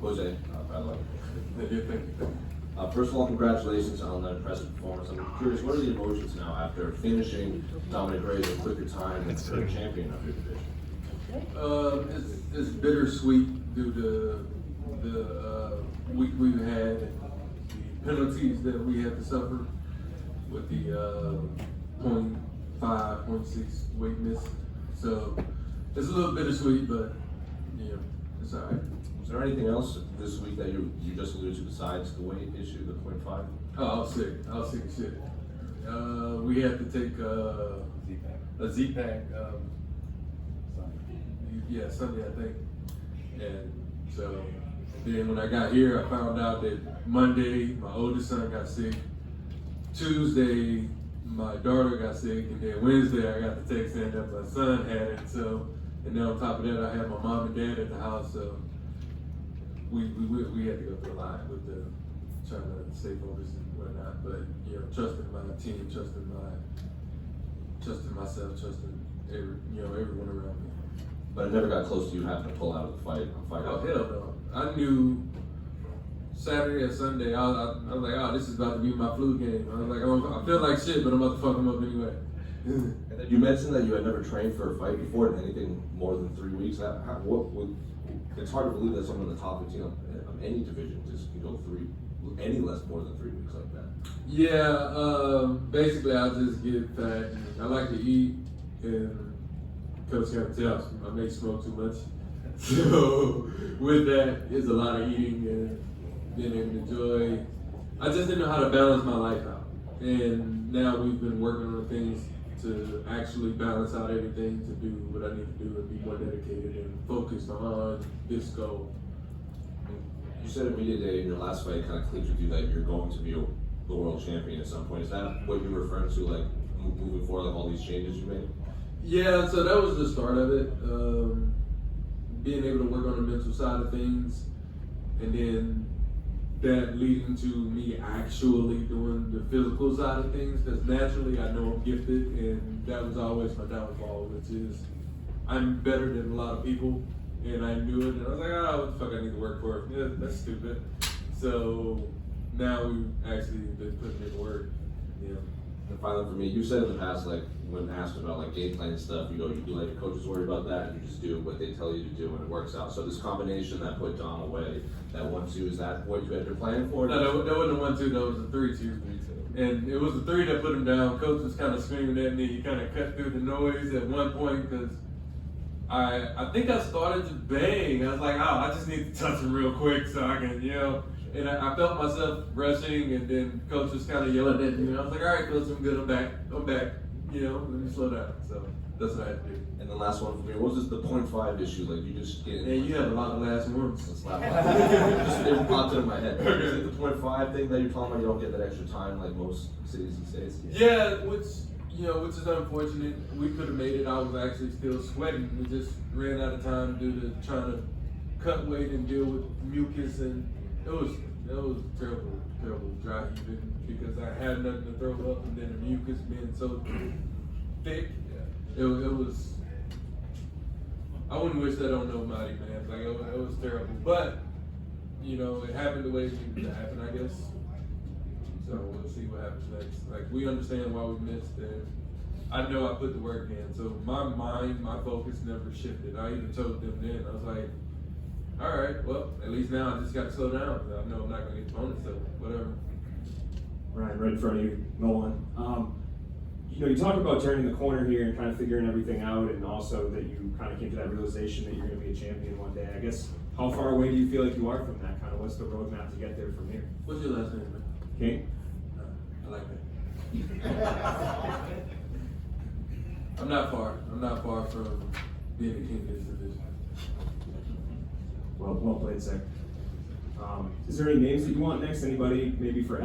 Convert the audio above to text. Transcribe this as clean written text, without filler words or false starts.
Jose, by the way. Thank you. First of all, congratulations on the impressive performance. I'm curious, what are the emotions now after finishing Dominic Reyes in quicker time and third champion of your division? It's bittersweet due to the week we've had, and the penalties that we had to suffer with the 0.5, 0.6 weight miss. So it's a little bittersweet, but yeah, it's all right. Was there anything else this week that you just alluded to besides the weight issue, the 0.5? Oh, I was sick. I was sick as shit. We had to take a Z-Pack. Yeah, Sunday, I think. And so then when I got here, I found out that Monday, my oldest son got sick. Tuesday, my daughter got sick. And then Wednesday, I got the text saying that my son had it. So, and then on top of that, I had my mom and dad at the house. So we had to go through a lot with the trying to stay focused and whatnot. But, you know, trusting my team, trusting myself, trusting everyone around me. But it never got close to you having to pull out of the fight. Oh, hell no. I knew Saturday or Sunday, I was like, oh, this is about to be my flu game. I was like, oh, I feel like shit, but I'm about to fuck them up anyway. And then you mentioned that you had never trained for a fight before, and anything more than 3 weeks. It's hard to believe that someone in the top 15 of any division just can go any more than 3 weeks like that. Yeah, basically I just get fat. I like to eat, and Coach kind of tells me I may smoke too much. So with that, it's a lot of eating and being able to enjoy. I just didn't know how to balance my life out. And now we've been working on things to actually balance out everything to do what I need to do and be more dedicated and focused on this goal. You said at media day in your last fight, kind of clicked with you that you're going to be the world champion at some point. Is that what you're referring to, like moving forward, like all these changes you made? Yeah, so that was the start of it. Being able to work on the mental side of things, and then that leading to me actually doing the physical side of things, because naturally I know I'm gifted, and that was always my downfall, which is I'm better than a lot of people, and I knew it, and I was like, oh, what the fuck I need to work for? Yeah, that's stupid. So now we've actually been putting in work. Yeah. And finally for me, you said in the past, like when asked about like game plan stuff, you do like your coaches worry about that, and you just do what they tell you to do, and it works out. So this combination that put Dom away, that 1-2, is that what you had been planning for? No, that wasn't a 1-2, that was a 3-2. And it was the 3 that put him down. Coach was kind of screaming at me. He kind of cut through the noise at one point because I think I started to bang. I was like, oh, I just need to touch him real quick so I can, And I felt myself rushing, and then Coach was kind of yelling at me. And I was like, all right, Coach, I'm good. I'm back. Let me slow down. So that's what I had to do. And the last one for me, what was the 0.5 issue? Like you just get. And you have a lot of last ones. Just it popped in my head. Is it the 0.5 thing that you're talking about? You don't get that extra time like most cities and states. Yeah, which is unfortunate. We could have made it. I was actually still sweating. We just ran out of time due to trying to cut weight and deal with mucus, and it was terrible dry heaving because I had nothing to throw up, and then the mucus being so thick. It was. I wouldn't wish that on nobody, man. Like it was terrible, but it happened the way it needed to happen, I guess. So we'll see what happens next. Like we understand why we missed, and I know I put the work in. So my focus never shifted. I even told them then. I was like, all right, well, at least now I just got to slow down. I know I'm not going to get the bonus, so whatever. Ryan, right in front of you, Nolan. You talk about turning the corner here and kind of figuring everything out, and also that you kind of came to that realization that you're going to be a champion one day. I guess, how far away do you feel like you are from that? Kind of what's the roadmap to get there from here? What's your last name, man? King? I like that. I'm not far from being a king in this division. Well played, sir. Is there any names that you want next? Anybody maybe for